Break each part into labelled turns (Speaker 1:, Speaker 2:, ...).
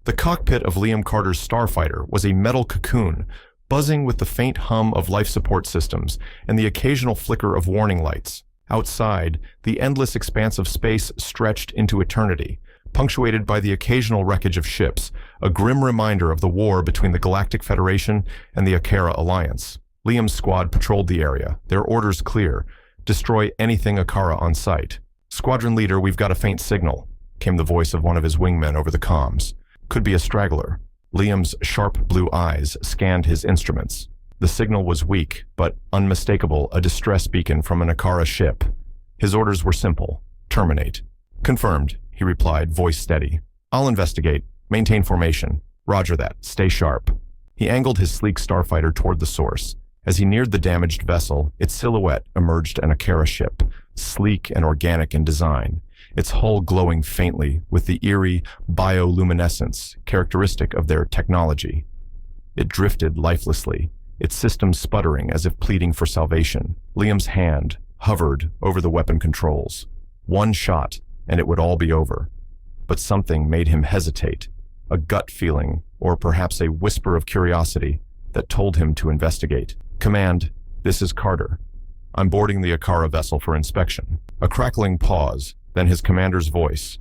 Speaker 1: The cockpit of Liam Carter's starfighter was a metal cocoon, buzzing with the faint hum of life support systems and the occasional flicker of warning lights. Outside, the endless expanse of space stretched into eternity, punctuated by the occasional wreckage of ships, a grim reminder of the war between the Galactic Federation and the Akara Alliance. Liam's squad patrolled the area, their orders clear: destroy anything Akara on sight. "Squadron leader, we've got a faint signal," came the voice of one of his wingmen over the comms. Could be a straggler. Liam's sharp blue eyes scanned his instruments. The signal was weak, but unmistakable, a distress beacon from an Akara ship. His orders were simple: terminate. "Confirmed," he replied, voice steady. "I'll investigate. Maintain formation." "Roger that. Stay sharp." He angled his sleek starfighter toward the source. As he neared the damaged vessel, its silhouette emerged an Akara ship, sleek and organic in design, its hull glowing faintly with the eerie bioluminescence characteristic of their technology. It drifted lifelessly, its systems sputtering as if pleading for salvation. Liam's hand hovered over the weapon controls. One shot, and it would all be over. But something made him hesitate, a gut feeling, or perhaps a whisper of curiosity, that told him to investigate. "Command, this is Carter. I'm boarding the Akara vessel for inspection." A crackling pause, then his commander's voice.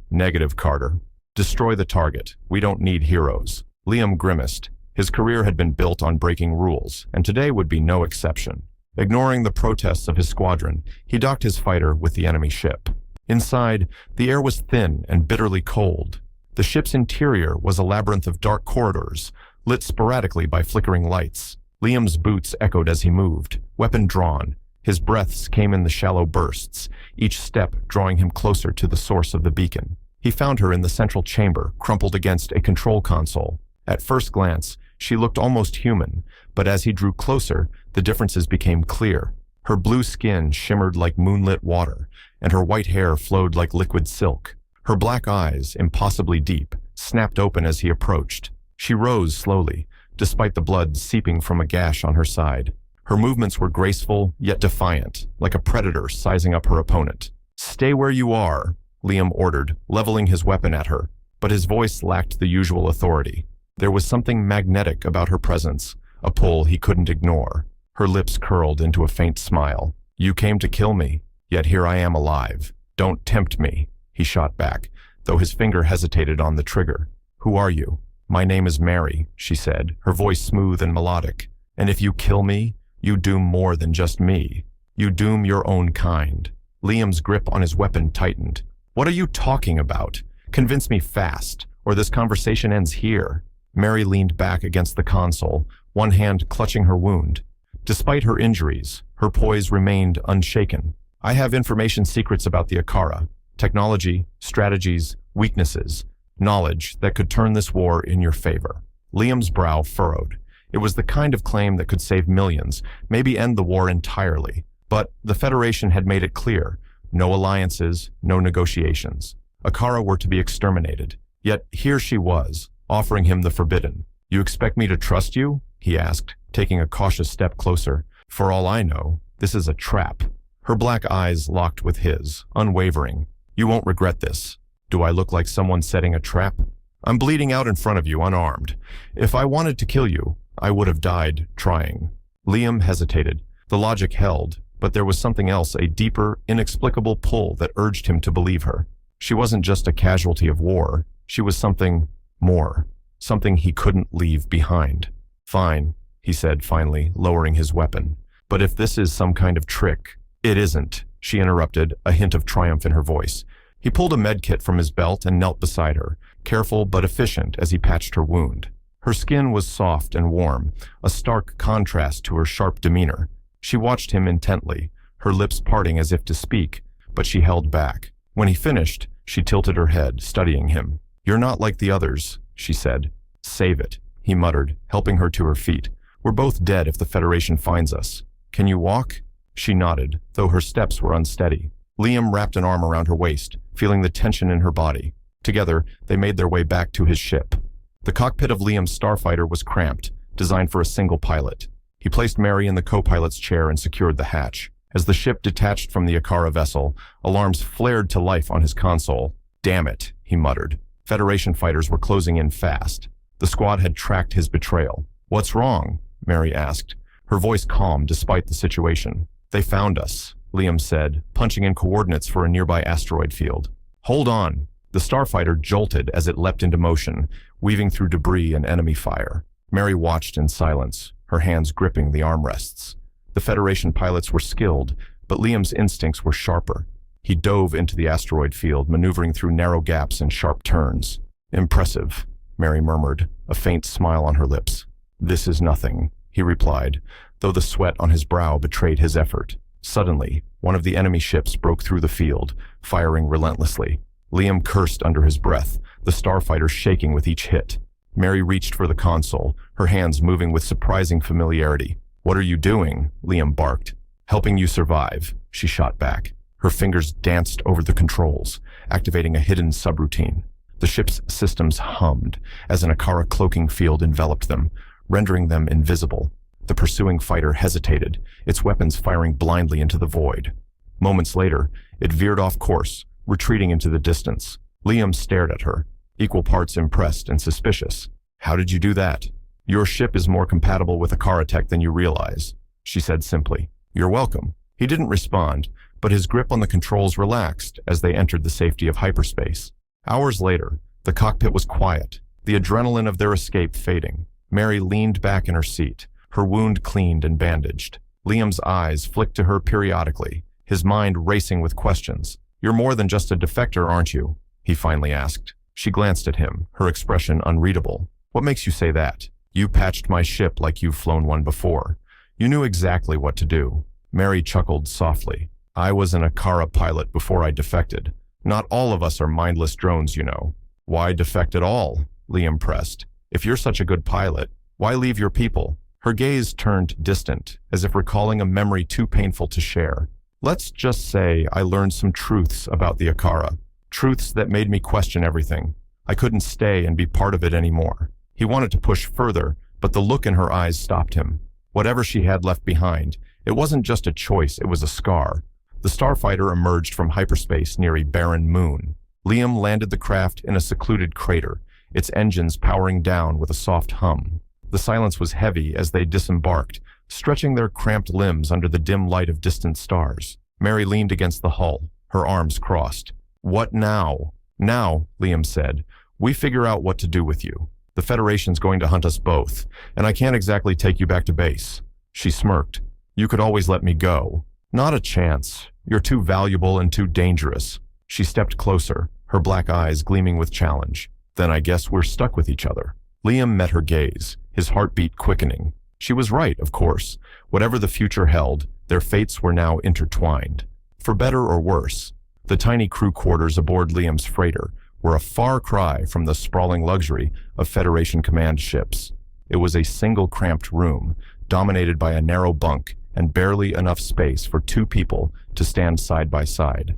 Speaker 1: "Negative, Carter. Destroy the target. We don't need heroes." Liam grimaced. His career had been built on breaking rules, and today would be no exception. Ignoring the protests of his squadron, he docked his fighter with the enemy ship. Inside, the air was thin and bitterly cold. The ship's interior was a labyrinth of dark corridors, lit sporadically by flickering lights. Liam's boots echoed as he moved, weapon drawn. His breaths came in the shallow bursts, each step drawing him closer to the source of the beacon. He found her in the central chamber, crumpled against a control console. At first glance, she looked almost human, but as he drew closer, the differences became clear. Her blue skin shimmered like moonlit water, and her white hair flowed like liquid silk. Her black eyes, impossibly deep, snapped open as he approached. She rose slowly, despite the blood seeping from a gash on her side. Her movements were graceful, yet defiant, like a predator sizing up her opponent. "Stay where you are," Liam ordered, leveling his weapon at her, but his voice lacked the usual authority. There was something magnetic about her presence, a pull he couldn't ignore. Her lips curled into a faint smile. "You came to kill me, yet here I am alive. Don't tempt me," he shot back, though his finger hesitated on the trigger. "Who are you?" "My name is Mary," she said, her voice smooth and melodic. "And if you kill me, you doom more than just me. You doom your own kind." Liam's grip on his weapon tightened. "What are you talking about? Convince me fast, or this conversation ends here." Mary leaned back against the console, one hand clutching her wound. Despite her injuries, her poise remained unshaken. "I have information secrets about the Akara, technology, strategies, weaknesses, knowledge that could turn this war in your favor." Liam's brow furrowed. It was the kind of claim that could save millions, maybe end the war entirely. But the Federation had made it clear: no alliances, no negotiations. Akara were to be exterminated. Yet here she was, offering him the forbidden. "You expect me to trust you?" he asked, taking a cautious step closer. "For all I know, this is a trap." Her black eyes locked with his, unwavering. "You won't regret this." "Do I look like someone setting a trap?" "I'm bleeding out in front of you, unarmed. If I wanted to kill you, I would have died trying." Liam hesitated. The logic held, but there was something else, a deeper, inexplicable pull that urged him to believe her. She wasn't just a casualty of war. She was something more, something he couldn't leave behind. "Fine," he said finally, lowering his weapon. "But if this is some kind of trick—" "It isn't," she interrupted, a hint of triumph in her voice. He pulled a medkit from his belt and knelt beside her, careful but efficient as he patched her wound. Her skin was soft and warm, a stark contrast to her sharp demeanor. She watched him intently, her lips parting as if to speak, but she held back. When he finished, she tilted her head, studying him. "You're not like the others," she said. "Save it," he muttered, helping her to her feet. "We're both dead if the Federation finds us. Can you walk?" She nodded, though her steps were unsteady. Liam wrapped an arm around her waist, feeling the tension in her body. Together, they made their way back to his ship. The cockpit of Liam's starfighter was cramped, designed for a single pilot. He placed Mary in the co-pilot's chair and secured the hatch. As the ship detached from the Akara vessel, alarms flared to life on his console. "Damn it," he muttered. Federation fighters were closing in fast. The squad had tracked his betrayal. "What's wrong?" Mary asked, her voice calm despite the situation. "They found us," Liam said, punching in coordinates for a nearby asteroid field. "Hold on." The starfighter jolted as it leapt into motion, weaving through debris and enemy fire. Mary watched in silence, her hands gripping the armrests. The Federation pilots were skilled, but Liam's instincts were sharper. He dove into the asteroid field, maneuvering through narrow gaps and sharp turns. "Impressive," Mary murmured, a faint smile on her lips. "This is nothing," he replied, though the sweat on his brow betrayed his effort. Suddenly, one of the enemy ships broke through the field, firing relentlessly. Liam cursed under his breath, the starfighter shaking with each hit. Mary reached for the console, her hands moving with surprising familiarity. "What are you doing?" Liam barked. "Helping you survive," she shot back. Her fingers danced over the controls, activating a hidden subroutine. The ship's systems hummed as an Akara cloaking field enveloped them, rendering them invisible. The pursuing fighter hesitated, its weapons firing blindly into the void. Moments later, it veered off course, retreating into the distance. Liam stared at her, equal parts impressed and suspicious. "How did you do that?" "Your ship is more compatible with Akara tech than you realize," she said simply. "You're welcome." He didn't respond, but his grip on the controls relaxed as they entered the safety of hyperspace. Hours later, the cockpit was quiet, the adrenaline of their escape fading. Mary leaned back in her seat, her wound cleaned and bandaged. Liam's eyes flicked to her periodically, his mind racing with questions. "You're more than just a defector, aren't you?" he finally asked. She glanced at him, her expression unreadable. "What makes you say that? You patched my ship like you've flown one before. You knew exactly what to do." Mary chuckled softly. "I was an Akara pilot before I defected. Not all of us are mindless drones, you know." "Why defect at all?" Liam pressed. "If you're such a good pilot, why leave your people?" Her gaze turned distant, as if recalling a memory too painful to share. "Let's just say I learned some truths about the Akara. Truths that made me question everything. I couldn't stay and be part of it anymore." He wanted to push further, but the look in her eyes stopped him. Whatever she had left behind, it wasn't just a choice, it was a scar. The starfighter emerged from hyperspace near a barren moon. Liam landed the craft in a secluded crater, its engines powering down with a soft hum. The silence was heavy as they disembarked, stretching their cramped limbs under the dim light of distant stars. Mary leaned against the hull, her arms crossed. "What now?" "Now," Liam said, "we figure out what to do with you. The Federation's going to hunt us both, and I can't exactly take you back to base." She smirked. "You could always let me go." "Not a chance. You're too valuable and too dangerous." She stepped closer, her black eyes gleaming with challenge. "Then I guess we're stuck with each other." Liam met her gaze, his heartbeat quickening. She was right, of course. Whatever the future held, their fates were now intertwined. For better or worse, the tiny crew quarters aboard Liam's freighter were a far cry from the sprawling luxury of Federation command ships. It was a single cramped room, dominated by a narrow bunk and barely enough space for two people to stand side by side.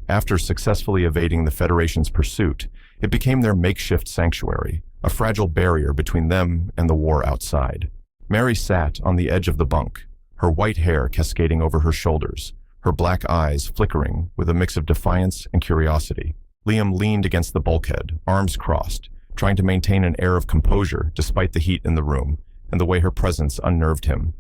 Speaker 1: After successfully evading the Federation's pursuit, it became their makeshift sanctuary, a fragile barrier between them and the war outside. Mary sat on the edge of the bunk, her white hair cascading over her shoulders, her black eyes flickering with a mix of defiance and curiosity. Liam leaned against the bulkhead, arms crossed, trying to maintain an air of composure despite the heat in the room and the way her presence unnerved him.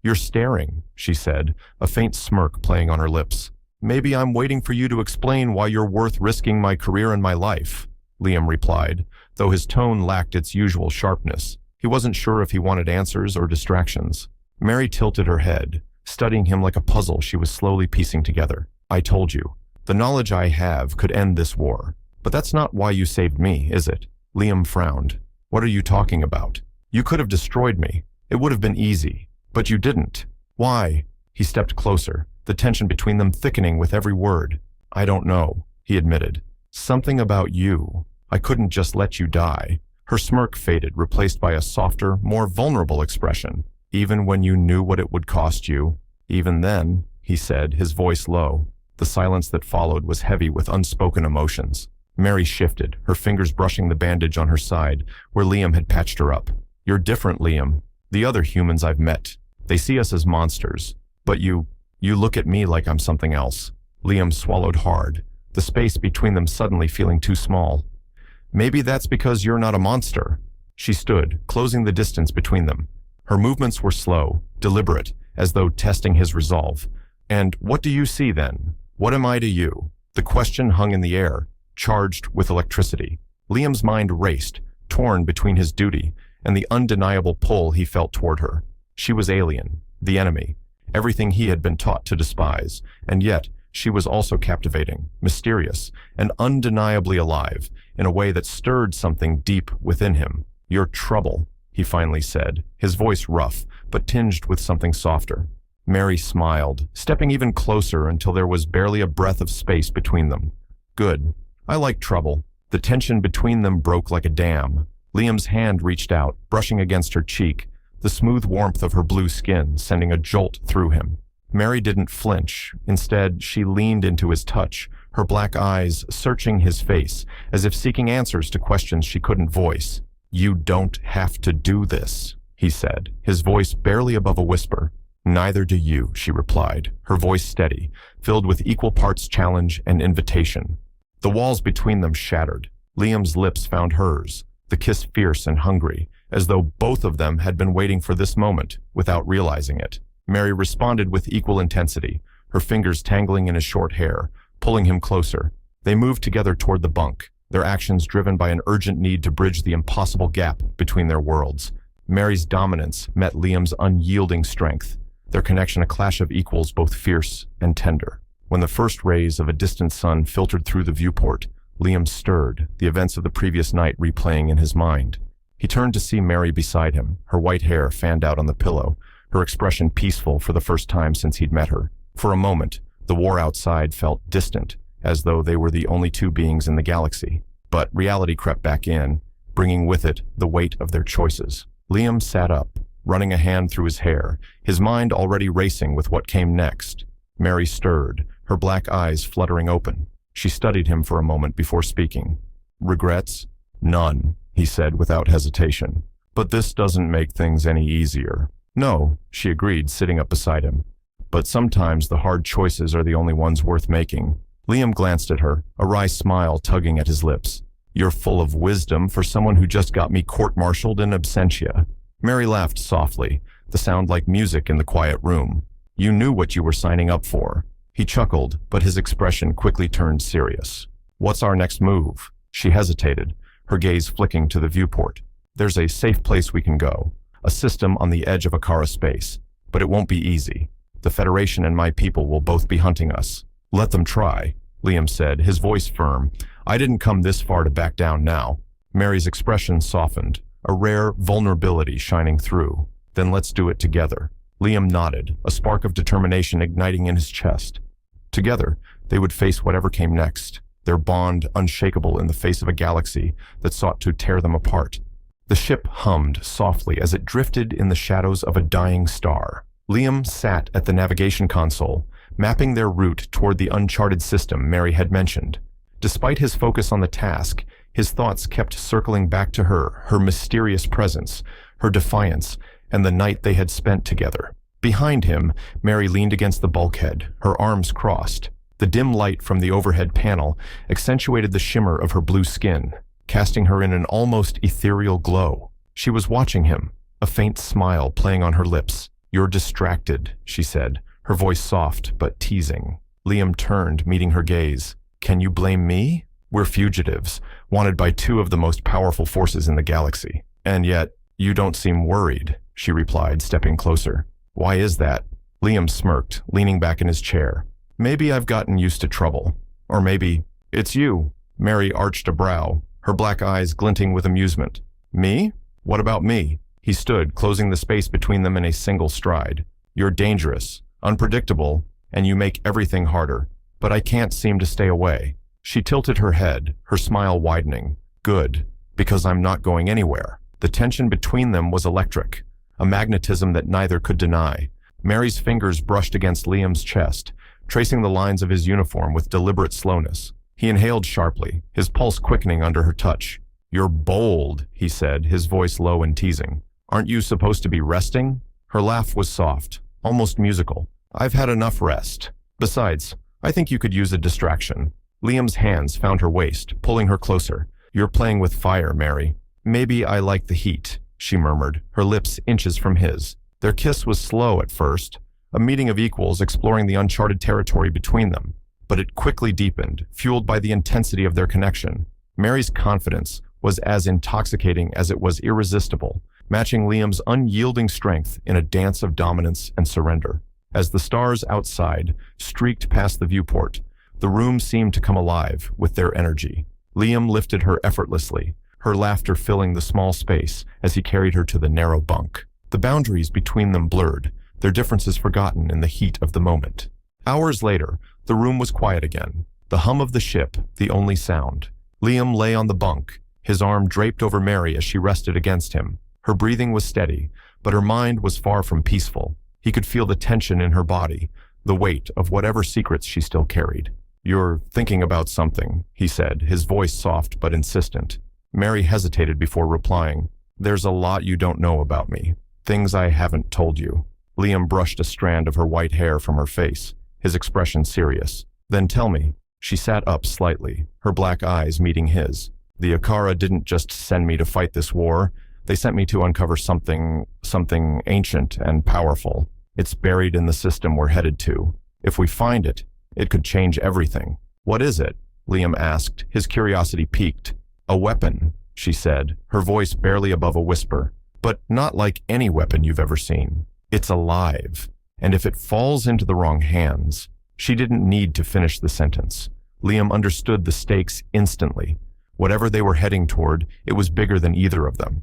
Speaker 1: "You're staring," she said, a faint smirk playing on her lips. "Maybe I'm waiting for you to explain why you're worth risking my career and my life," Liam replied, though his tone lacked its usual sharpness. He wasn't sure if he wanted answers or distractions. Mary tilted her head, studying him like a puzzle she was slowly piecing together. "I told you. The knowledge I have could end this war. But that's not why you saved me, is it?" Liam frowned. "What are you talking about? You could have destroyed me. It would have been easy. But you didn't. Why?" He stepped closer, the tension between them thickening with every word. "I don't know," he admitted. "Something about you. I couldn't just let you die." Her smirk faded, replaced by a softer, more vulnerable expression. "Even when you knew what it would cost you?" "Even then," he said, his voice low. The silence that followed was heavy with unspoken emotions. Mary shifted, her fingers brushing the bandage on her side, where Liam had patched her up. "You're different, Liam. The other humans I've met, they see us as monsters. But you look at me like I'm something else." Liam swallowed hard, the space between them suddenly feeling too small. Maybe that's because you're not a monster. She stood, closing the distance between them. Her movements were slow, deliberate, as though testing his resolve. And what do you see then? What am I to you? The question hung in the air, charged with electricity. Liam's mind raced, torn between his duty and the undeniable pull he felt toward her. She was alien, the enemy, everything he had been taught to despise, and yet she was also captivating, mysterious, and undeniably alive in a way that stirred something deep within him. "You're trouble," he finally said, his voice rough, but tinged with something softer. Mary smiled, stepping even closer until there was barely a breath of space between them. "Good. I like trouble." The tension between them broke like a dam. Liam's hand reached out, brushing against her cheek, the smooth warmth of her blue skin sending a jolt through him. Mary didn't flinch. Instead, she leaned into his touch, her black eyes searching his face, as if seeking answers to questions she couldn't voice. "You don't have to do this," he said, his voice barely above a whisper. "Neither do you," she replied, her voice steady, filled with equal parts challenge and invitation. The walls between them shattered. Liam's lips found hers, the kiss fierce and hungry, as though both of them had been waiting for this moment without realizing it. Mary responded with equal intensity, her fingers tangling in his short hair, pulling him closer. They moved together toward the bunk, their actions driven by an urgent need to bridge the impossible gap between their worlds. Mary's dominance met Liam's unyielding strength, their connection a clash of equals both fierce and tender. When the first rays of a distant sun filtered through the viewport, Liam stirred, the events of the previous night replaying in his mind. He turned to see Mary beside him, her white hair fanned out on the pillow, her expression peaceful for the first time since he'd met her. For a moment, the war outside felt distant, as though they were the only two beings in the galaxy. But reality crept back in, bringing with it the weight of their choices. Liam sat up, running a hand through his hair, his mind already racing with what came next. Mary stirred, her black eyes fluttering open. She studied him for a moment before speaking. "Regrets? None," he said without hesitation. "But this doesn't make things any easier." "No," she agreed, sitting up beside him. "But sometimes the hard choices are the only ones worth making." Liam glanced at her, a wry smile tugging at his lips. "You're full of wisdom for someone who just got me court-martialed in absentia." Mary laughed softly, the sound like music in the quiet room. "You knew what you were signing up for." He chuckled, but his expression quickly turned serious. "What's our next move?" She hesitated, her gaze flicking to the viewport. "There's a safe place we can go. A system on the edge of Akara space. But it won't be easy. The Federation and my people will both be hunting us." "Let them try," Liam said, his voice firm. "I didn't come this far to back down now." Mary's expression softened, a rare vulnerability shining through. "Then let's do it together." Liam nodded, a spark of determination igniting in his chest. Together, they would face whatever came next, their bond unshakable in the face of a galaxy that sought to tear them apart. The ship hummed softly as it drifted in the shadows of a dying star. Liam sat at the navigation console, mapping their route toward the uncharted system Mary had mentioned. Despite his focus on the task, his thoughts kept circling back to her, her mysterious presence, her defiance, and the night they had spent together. Behind him, Mary leaned against the bulkhead, her arms crossed. The dim light from the overhead panel accentuated the shimmer of her blue skin, casting her in an almost ethereal glow. She was watching him, a faint smile playing on her lips. "You're distracted," she said, her voice soft but teasing. Liam turned, meeting her gaze. "Can you blame me? We're fugitives, wanted by two of the most powerful forces in the galaxy. And yet, you don't seem worried," she replied, stepping closer. "Why is that?" Liam smirked, leaning back in his chair. "Maybe I've gotten used to trouble. Or maybe it's you." Mary arched a brow, her black eyes glinting with amusement. "Me? What about me?" He stood, closing the space between them in a single stride. "You're dangerous, unpredictable, and you make everything harder. But I can't seem to stay away." She tilted her head, her smile widening. "Good, because I'm not going anywhere." The tension between them was electric, a magnetism that neither could deny. Mary's fingers brushed against Liam's chest, tracing the lines of his uniform with deliberate slowness. He inhaled sharply, his pulse quickening under her touch. "You're bold," he said, his voice low and teasing. "Aren't you supposed to be resting?" Her laugh was soft, almost musical. "I've had enough rest. Besides, I think you could use a distraction." Liam's hands found her waist, pulling her closer, You're playing with fire, Mary. Maybe I like the heat, she murmured, her lips inches from his. Their kiss was slow at first, a meeting of equals exploring the uncharted territory between them. But it quickly deepened, fueled by the intensity of their connection. Mary's confidence was as intoxicating as it was irresistible, matching Liam's unyielding strength in a dance of dominance and surrender. As the stars outside streaked past the viewport, the room seemed to come alive with their energy. Liam lifted her effortlessly, her laughter filling the small space as he carried her to the narrow bunk. The boundaries between them blurred, their differences forgotten in the heat of the moment. Hours later, the room was quiet again, the hum of the ship the only sound. Liam lay on the bunk, his arm draped over Mary as she rested against him. Her breathing was steady, but her mind was far from peaceful. He could feel the tension in her body, the weight of whatever secrets she still carried. "You're thinking about something," he said, his voice soft but insistent. Mary hesitated before replying. "There's a lot you don't know about me, things I haven't told you." Liam brushed a strand of her white hair from her face, his expression serious. "Then tell me." She sat up slightly, her black eyes meeting his. "The Akara didn't just send me to fight this war. They sent me to uncover something ancient and powerful. It's buried in the system we're headed to. If we find it, it could change everything." "What is it?" Liam asked, his curiosity piqued. "A weapon," she said, her voice barely above a whisper. "But not like any weapon you've ever seen. It's alive, and if it falls into the wrong hands..." She didn't need to finish the sentence. Liam understood the stakes instantly. Whatever they were heading toward, it was bigger than either of them.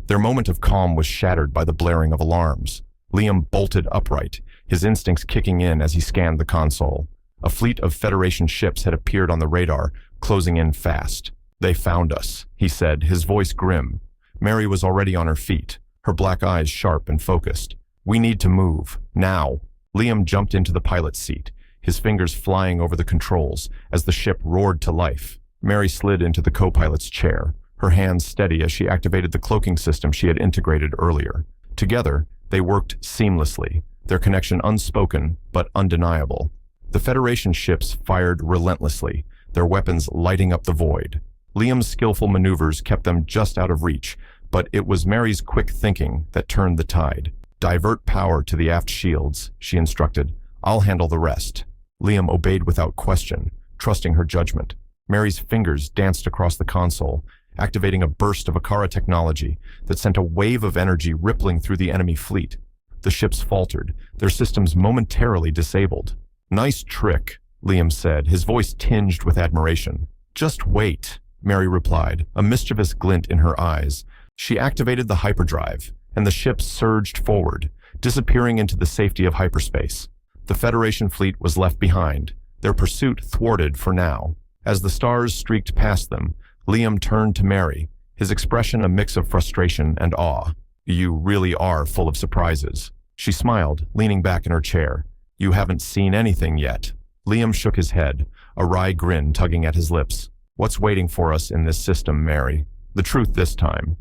Speaker 1: Their moment of calm was shattered by the blaring of alarms. Liam bolted upright, his instincts kicking in as he scanned the console. A fleet of Federation ships had appeared on the radar, closing in fast. "They found us," he said, his voice grim. Mary was already on her feet, her black eyes sharp and focused. "We need to move, now." Liam jumped into the pilot's seat, his fingers flying over the controls as the ship roared to life. Mary slid into the co-pilot's chair, her hands steady as she activated the cloaking system she had integrated earlier. Together, they worked seamlessly, their connection unspoken but undeniable. The Federation ships fired relentlessly, their weapons lighting up the void. Liam's skillful maneuvers kept them just out of reach, but it was Mary's quick thinking that turned the tide. "Divert power to the aft shields," she instructed. "I'll handle the rest." Liam obeyed without question, trusting her judgment. Mary's fingers danced across the console, activating a burst of Akara technology that sent a wave of energy rippling through the enemy fleet. The ships faltered, their systems momentarily disabled. "Nice trick," Liam said, his voice tinged with admiration. "Just wait," Mary replied, a mischievous glint in her eyes. She activated the hyperdrive, and the ships surged forward, disappearing into the safety of hyperspace. The Federation fleet was left behind, their pursuit thwarted for now. As the stars streaked past them, Liam turned to Mary, his expression a mix of frustration and awe. "You really are full of surprises." She smiled, leaning back in her chair. "You haven't seen anything yet." Liam shook his head, a wry grin tugging at his lips. "What's waiting for us in this system, Mary? The truth this time."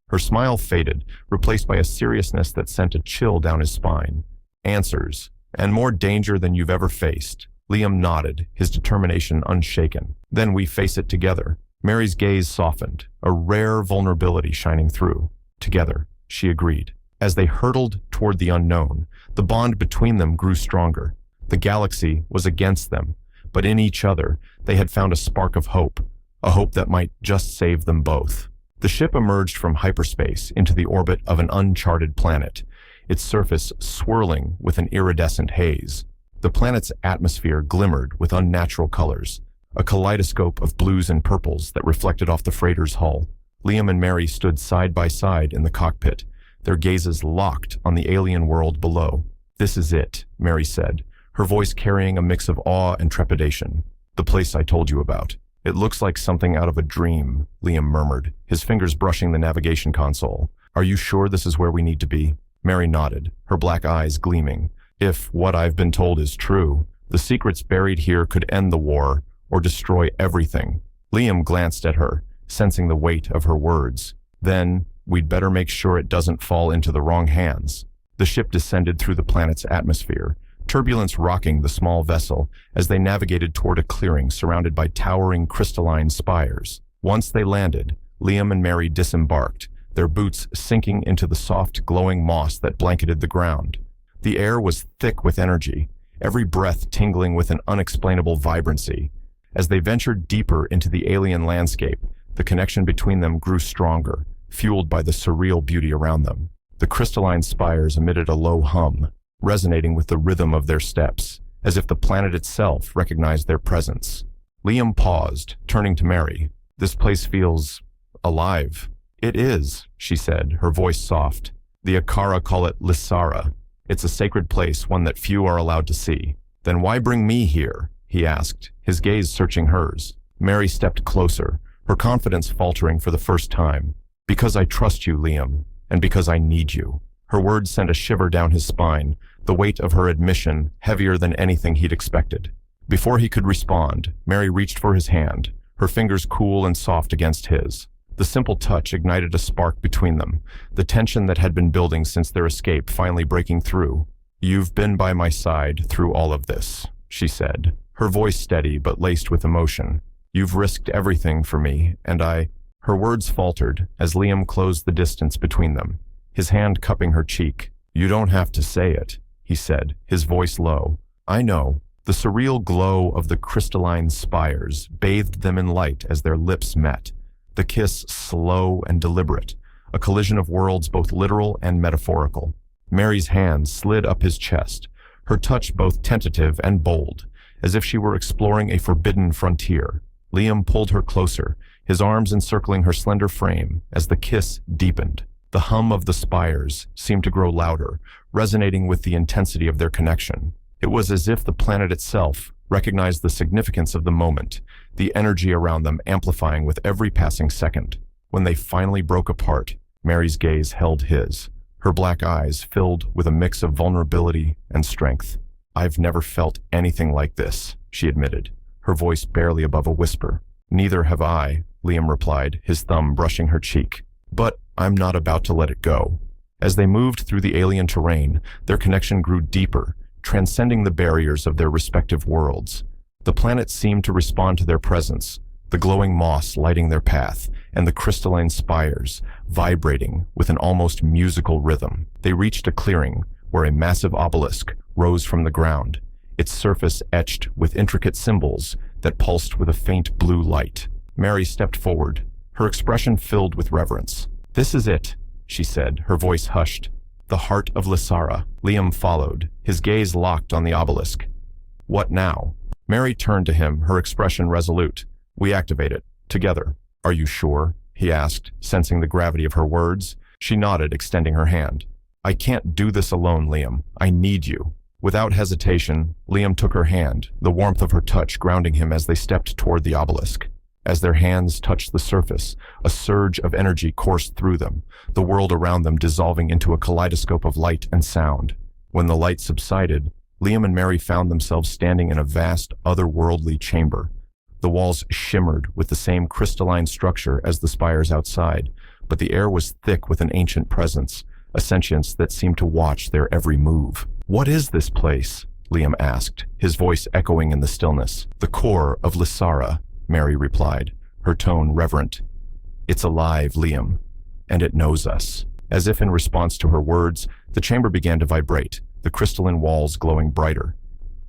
Speaker 1: Her smile faded, replaced by a seriousness that sent a chill down his spine. "Answers, and more danger than you've ever faced." Liam nodded, his determination unshaken. "Then we face it together." Mary's gaze softened, a rare vulnerability shining through. "Together," she agreed. As they hurtled toward the unknown, the bond between them grew stronger. The galaxy was against them, but in each other, they had found a spark of hope, a hope that might just save them both. The ship emerged from hyperspace into the orbit of an uncharted planet, its surface swirling with an iridescent haze. The planet's atmosphere glimmered with unnatural colors, a kaleidoscope of blues and purples that reflected off the freighter's hull. Liam and Mary stood side by side in the cockpit, their gazes locked on the alien world below. "This is it," Mary said, her voice carrying a mix of awe and trepidation. "The place I told you about. It looks like something out of a dream," Liam murmured, his fingers brushing the navigation console. "Are you sure this is where we need to be?" Mary nodded, her black eyes gleaming. "If what I've been told is true, the secrets buried here could end the war or destroy everything." Liam glanced at her, sensing the weight of her words. "Then, we'd better make sure it doesn't fall into the wrong hands." The ship descended through the planet's atmosphere, turbulence rocking the small vessel as they navigated toward a clearing surrounded by towering crystalline spires. Once they landed, Liam and Mary disembarked, their boots sinking into the soft, glowing moss that blanketed the ground. The air was thick with energy, every breath tingling with an unexplainable vibrancy. As they ventured deeper into the alien landscape, the connection between them grew stronger, fueled by the surreal beauty around them. The crystalline spires emitted a low hum, resonating with the rhythm of their steps, as if the planet itself recognized their presence. Liam paused, turning to Mary. "This place feels alive." "It is," she said, her voice soft. "The Akara call it Lysara. It's a sacred place, one that few are allowed to see." "Then why bring me here?" he asked, his gaze searching hers. Mary stepped closer, her confidence faltering for the first time. "Because I trust you, Liam, and because I need you." Her words sent a shiver down his spine, the weight of her admission heavier than anything he'd expected. Before he could respond, Mary reached for his hand, her fingers cool and soft against his. The simple touch ignited a spark between them, the tension that had been building since their escape finally breaking through. "You've been by my side through all of this," she said, her voice steady but laced with emotion. "You've risked everything for me, and I—" Her words faltered as Liam closed the distance between them, his hand cupping her cheek. "You don't have to say it," he said, his voice low. "I know." The surreal glow of the crystalline spires bathed them in light as their lips met, the kiss slow and deliberate, a collision of worlds both literal and metaphorical. Mary's hand slid up his chest, her touch both tentative and bold, as if she were exploring a forbidden frontier. Liam pulled her closer, his arms encircling her slender frame as the kiss deepened. The hum of the spires seemed to grow louder, resonating with the intensity of their connection. It was as if the planet itself recognized the significance of the moment, the energy around them amplifying with every passing second. When they finally broke apart, Mary's gaze held his, her black eyes filled with a mix of vulnerability and strength. "I've never felt anything like this," she admitted, her voice barely above a whisper. "Neither have I," Liam replied, his thumb brushing her cheek. "But I'm not about to let it go." As they moved through the alien terrain, their connection grew deeper, transcending the barriers of their respective worlds. The planet seemed to respond to their presence, the glowing moss lighting their path, and the crystalline spires vibrating with an almost musical rhythm. They reached a clearing where a massive obelisk rose from the ground, its surface etched with intricate symbols that pulsed with a faint blue light. Mary stepped forward, her expression filled with reverence. "This is it," she said, her voice hushed. "The heart of Lysara." Liam followed, his gaze locked on the obelisk. "What now?" Mary turned to him, her expression resolute. "We activate it, together." "Are you sure?" he asked, sensing the gravity of her words. She nodded, extending her hand. "I can't do this alone, Liam. I need you." Without hesitation, Liam took her hand, the warmth of her touch grounding him as they stepped toward the obelisk. As their hands touched the surface, a surge of energy coursed through them, the world around them dissolving into a kaleidoscope of light and sound. When the light subsided, Liam and Mary found themselves standing in a vast, otherworldly chamber. The walls shimmered with the same crystalline structure as the spires outside, but the air was thick with an ancient presence, a sentience that seemed to watch their every move. "What is this place?" Liam asked, his voice echoing in the stillness. "The core of Lysara," Mary replied, her tone reverent. "It's alive, Liam, and it knows us." As if in response to her words, the chamber began to vibrate, the crystalline walls glowing brighter.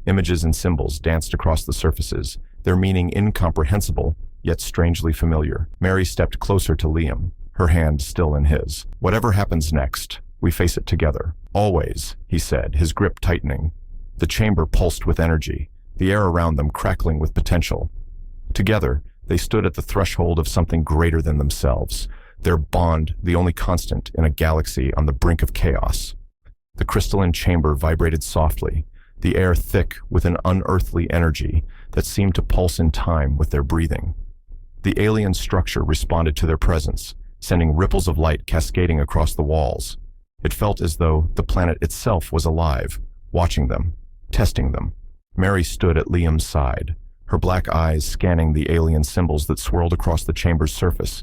Speaker 1: Images and symbols danced across the surfaces, their meaning incomprehensible, yet strangely familiar. Mary stepped closer to Liam, her hand still in his. "Whatever happens next, we face it together. Always," he said, his grip tightening. The chamber pulsed with energy, the air around them crackling with potential. Together, they stood at the threshold of something greater than themselves, their bond the only constant in a galaxy on the brink of chaos. The crystalline chamber vibrated softly, the air thick with an unearthly energy that seemed to pulse in time with their breathing. The alien structure responded to their presence, sending ripples of light cascading across the walls. It felt as though the planet itself was alive, watching them, testing them. Mary stood at Liam's side, her black eyes scanning the alien symbols that swirled across the chamber's surface.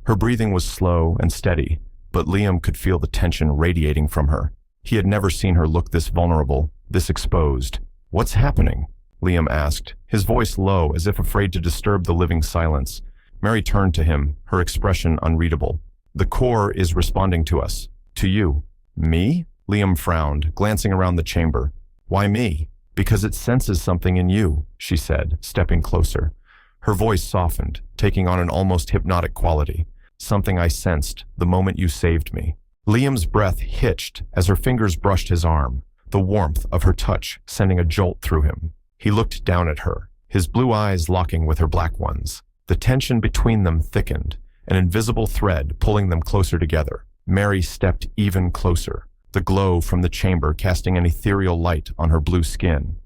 Speaker 1: Her breathing was slow and steady, but Liam could feel the tension radiating from her. He had never seen her look this vulnerable, this exposed. "What's happening?" Liam asked, his voice low as if afraid to disturb the living silence. Mary turned to him, her expression unreadable. The core is responding to us. To you. Me? Liam frowned, glancing around the chamber. Why me? Because it senses something in you, she said, stepping closer. Her voice softened, taking on an almost hypnotic quality. Something I sensed the moment you saved me. Liam's breath hitched as her fingers brushed his arm, the warmth of her touch sending a jolt through him. He looked down at her, his blue eyes locking with her black ones. The tension between them thickened, an invisible thread pulling them closer together. Mary stepped even closer, the glow from the chamber casting an ethereal light on her blue skin.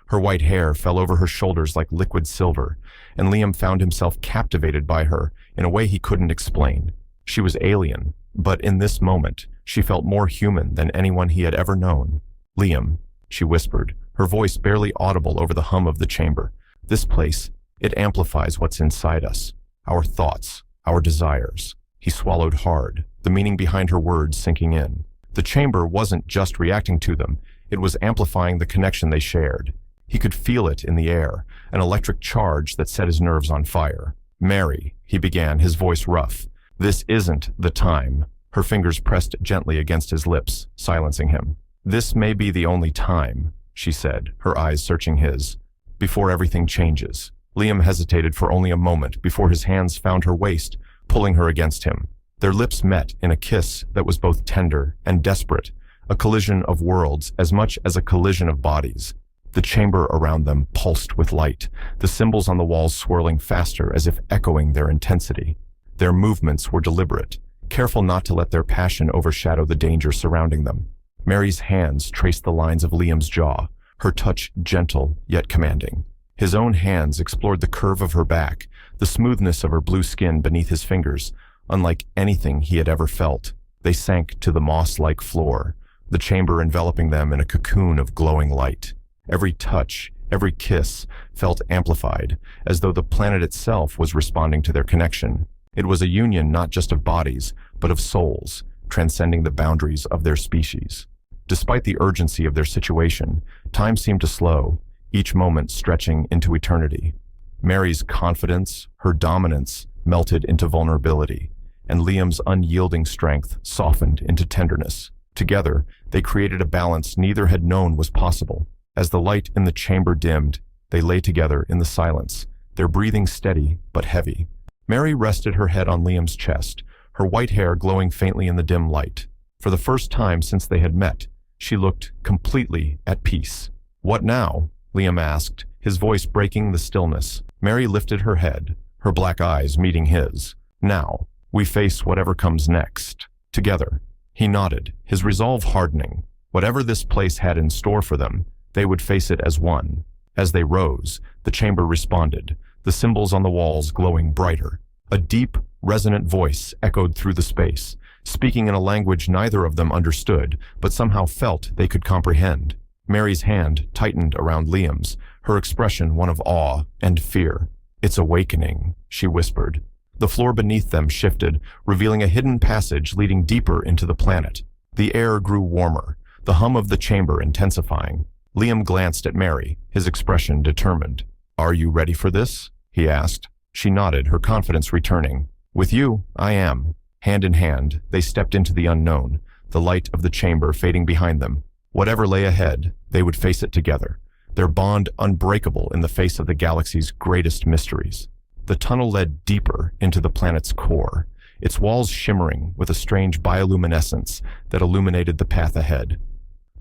Speaker 1: Her white hair fell over her shoulders like liquid silver, and Liam found himself captivated by her in a way he couldn't explain. She was alien, but in this moment, she felt more human than anyone he had ever known. Liam, she whispered, her voice barely audible over the hum of the chamber. This place, it amplifies what's inside us, our thoughts, our desires. He swallowed hard, the meaning behind her words sinking in. The chamber wasn't just reacting to them, it was amplifying the connection they shared. He could feel it in the air, an electric charge that set his nerves on fire. Mary, he began, his voice rough. This isn't the time. Her fingers pressed gently against his lips, silencing him. This may be the only time, she said, her eyes searching his. Before everything changes. Liam hesitated for only a moment before his hands found her waist, pulling her against him. Their lips met in a kiss that was both tender and desperate, a collision of worlds as much as a collision of bodies. The chamber around them pulsed with light, the symbols on the walls swirling faster as if echoing their intensity. Their movements were deliberate, careful not to let their passion overshadow the danger surrounding them. Mary's hands traced the lines of Liam's jaw, her touch gentle yet commanding. His own hands explored the curve of her back, the smoothness of her blue skin beneath his fingers, unlike anything he had ever felt. They sank to the moss-like floor, the chamber enveloping them in a cocoon of glowing light. Every touch, every kiss, felt amplified, as though the planet itself was responding to their connection. It was a union not just of bodies, but of souls, transcending the boundaries of their species. Despite the urgency of their situation, time seemed to slow, each moment stretching into eternity. Mary's confidence, her dominance, melted into vulnerability, and Liam's unyielding strength softened into tenderness. Together, they created a balance neither had known was possible. As the light in the chamber dimmed, they lay together in the silence, their breathing steady but heavy. Mary rested her head on Liam's chest, her white hair glowing faintly in the dim light. For the first time since they had met, she looked completely at peace. "What now?" Liam asked, his voice breaking the stillness. Mary lifted her head, her black eyes meeting his. "Now, we face whatever comes next. Together." He nodded, his resolve hardening. Whatever this place had in store for them, they would face it as one. As they rose, the chamber responded, the symbols on the walls glowing brighter. A deep, resonant voice echoed through the space, speaking in a language neither of them understood, but somehow felt they could comprehend. Mary's hand tightened around Liam's, her expression one of awe and fear. "It's awakening," she whispered. The floor beneath them shifted, revealing a hidden passage leading deeper into the planet. The air grew warmer, the hum of the chamber intensifying. Liam glanced at Mary, his expression determined. "Are you ready for this?" he asked. She nodded, her confidence returning. "With you, I am." Hand in hand, they stepped into the unknown, the light of the chamber fading behind them. Whatever lay ahead, they would face it together, their bond unbreakable in the face of the galaxy's greatest mysteries. The tunnel led deeper into the planet's core, its walls shimmering with a strange bioluminescence that illuminated the path ahead.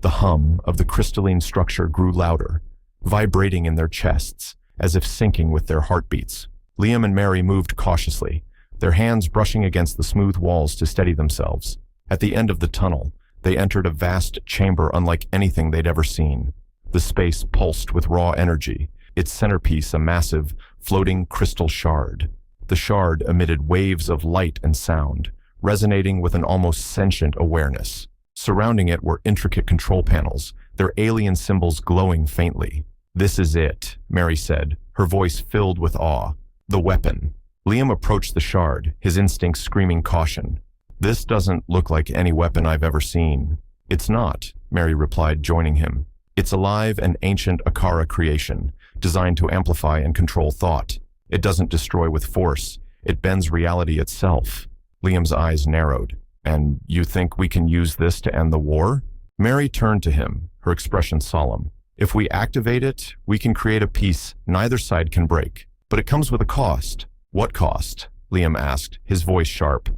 Speaker 1: The hum of the crystalline structure grew louder, vibrating in their chests, as if syncing with their heartbeats. Liam and Mary moved cautiously, their hands brushing against the smooth walls to steady themselves. At the end of the tunnel, they entered a vast chamber unlike anything they'd ever seen. The space pulsed with raw energy, its centerpiece a massive, floating crystal shard. The shard emitted waves of light and sound, resonating with an almost sentient awareness. Surrounding it were intricate control panels, their alien symbols glowing faintly. "This is it," Mary said, her voice filled with awe. "The weapon." Liam approached the shard, his instincts screaming caution. "This doesn't look like any weapon I've ever seen." "It's not," Mary replied, joining him. "It's alive and ancient Akara creation, designed to amplify and control thought. It doesn't destroy with force. It bends reality itself. Liam's eyes narrowed. And you think we can use this to end the war? Mary turned to him, her expression solemn. If we activate it, we can create a peace neither side can break. But it comes with a cost. What cost? Liam asked, his voice sharp.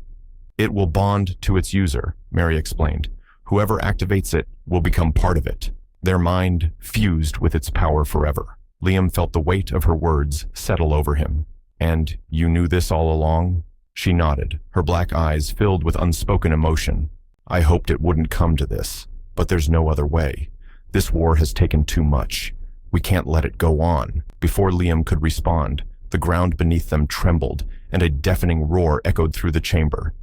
Speaker 1: It will bond to its user, Mary explained. Whoever activates it will become part of it, their mind fused with its power forever. Liam felt the weight of her words settle over him. And you knew this all along? She nodded, her black eyes filled with unspoken emotion. I hoped it wouldn't come to this, but there's no other way. This war has taken too much. We can't let it go on. Before Liam could respond, the ground beneath them trembled, and a deafening roar echoed through the chamber.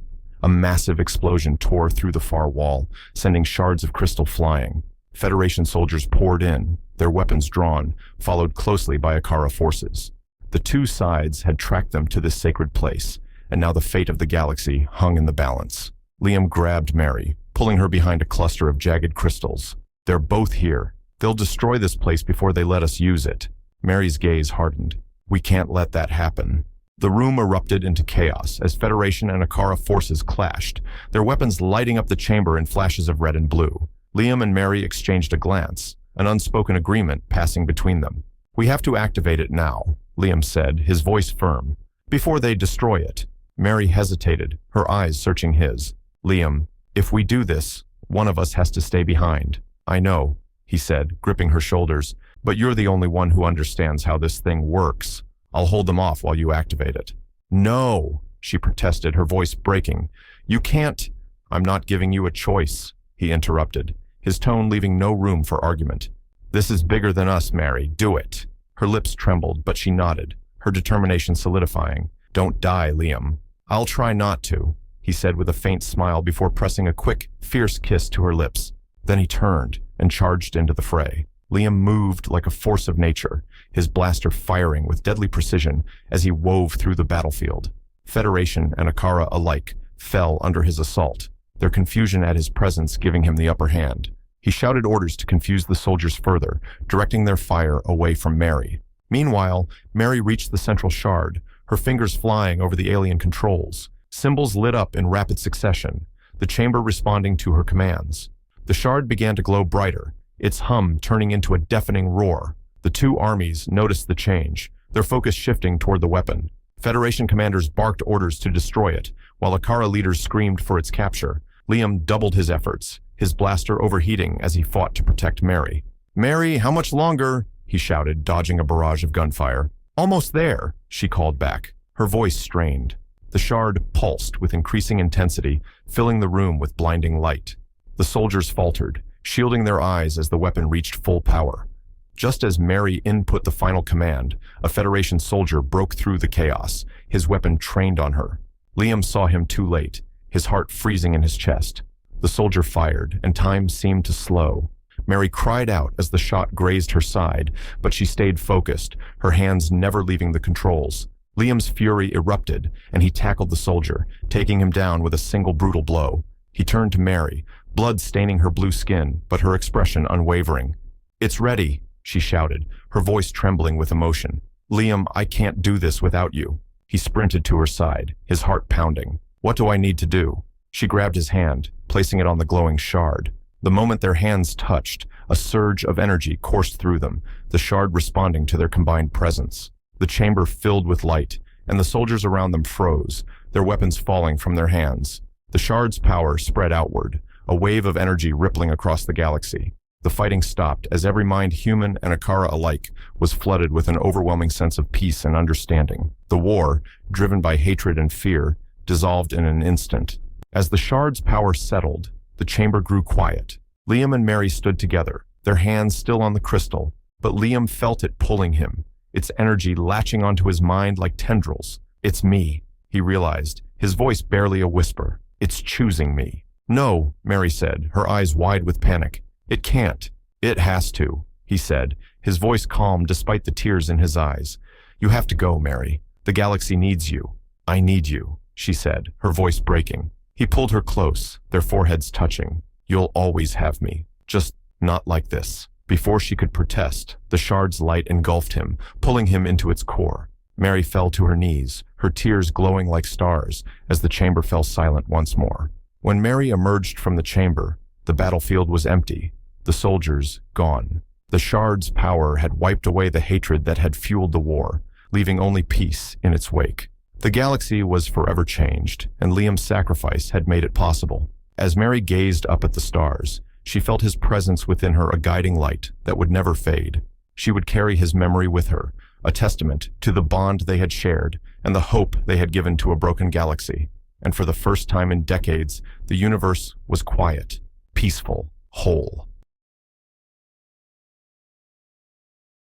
Speaker 1: A massive explosion tore through the far wall, sending shards of crystal flying. Federation soldiers poured in, their weapons drawn, followed closely by Akara forces. The two sides had tracked them to this sacred place, and now the fate of the galaxy hung in the balance. Liam grabbed Mary, pulling her behind a cluster of jagged crystals. They're both here. They'll destroy this place before they let us use it. Mary's gaze hardened. We can't let that happen. The room erupted into chaos as Federation and Akara forces clashed, their weapons lighting up the chamber in flashes of red and blue. Liam and Mary exchanged a glance, an unspoken agreement passing between them. We have to activate it now, Liam said, his voice firm, before they destroy it. Mary hesitated, her eyes searching his. Liam, if we do this, one of us has to stay behind. I know, he said, gripping her shoulders, but you're the only one who understands how this thing works. I'll hold them off while you activate it. No, she protested, her voice breaking. You can't. I'm not giving you a choice, he interrupted, his tone leaving no room for argument. This is bigger than us, Mary. Do it. Her lips trembled, but she nodded, her determination solidifying. Don't die, Liam. I'll try not to, he said with a faint smile before pressing a quick, fierce kiss to her lips. Then he turned and charged into the fray. Liam moved like a force of nature, his blaster firing with deadly precision as he wove through the battlefield. Federation and Akara alike fell under his assault, their confusion at his presence giving him the upper hand. He shouted orders to confuse the soldiers further, directing their fire away from Mary. Meanwhile, Mary reached the central shard, her fingers flying over the alien controls. Symbols lit up in rapid succession, the chamber responding to her commands. The shard began to glow brighter, its hum turning into a deafening roar. The two armies noticed the change, their focus shifting toward the weapon. Federation commanders barked orders to destroy it, while Akara leaders screamed for its capture. Liam doubled his efforts, his blaster overheating as he fought to protect Mary. Mary, how much longer? He shouted, dodging a barrage of gunfire. Almost there, she called back, her voice strained. The shard pulsed with increasing intensity, filling the room with blinding light. The soldiers faltered, shielding their eyes as the weapon reached full power. Just as Mary input the final command, a Federation soldier broke through the chaos, his weapon trained on her. Liam saw him too late, his heart freezing in his chest. The soldier fired, and time seemed to slow. Mary cried out as the shot grazed her side, but she stayed focused, her hands never leaving the controls. Liam's fury erupted, and he tackled the soldier, taking him down with a single brutal blow. He turned to Mary, blood staining her blue skin, but her expression unwavering. It's ready, she shouted, her voice trembling with emotion. Liam, I can't do this without you. He sprinted to her side, his heart pounding. What do I need to do? She grabbed his hand, placing it on the glowing shard. The moment their hands touched, a surge of energy coursed through them, the shard responding to their combined presence. The chamber filled with light, and the soldiers around them froze, their weapons falling from their hands. The shard's power spread outward, a wave of energy rippling across the galaxy. The fighting stopped as every mind, human and Akara alike, was flooded with an overwhelming sense of peace and understanding. The war, driven by hatred and fear, dissolved in an instant. As the shard's power settled, the chamber grew quiet. Liam and Mary stood together, their hands still on the crystal, but Liam felt it pulling him, its energy latching onto his mind like tendrils. It's me, he realized, his voice barely a whisper. It's choosing me. No, Mary said, her eyes wide with panic. It can't. It has to, he said, his voice calm despite the tears in his eyes. You have to go, Mary. The galaxy needs you. I need you, she said, her voice breaking. He pulled her close, their foreheads touching. You'll always have me, just not like this. Before she could protest, the shard's light engulfed him, pulling him into its core. Mary fell to her knees, her tears glowing like stars as the chamber fell silent once more. When Mary emerged from the chamber, the battlefield was empty, the soldiers gone. The shard's power had wiped away the hatred that had fueled the war, leaving only peace in its wake. The galaxy was forever changed, and Liam's sacrifice had made it possible. As Mary gazed up at the stars, she felt his presence within her, a guiding light that would never fade. She would carry his memory with her, a testament to the bond they had shared and the hope they had given to a broken galaxy. And for the first time in decades, the universe was quiet, peaceful, whole.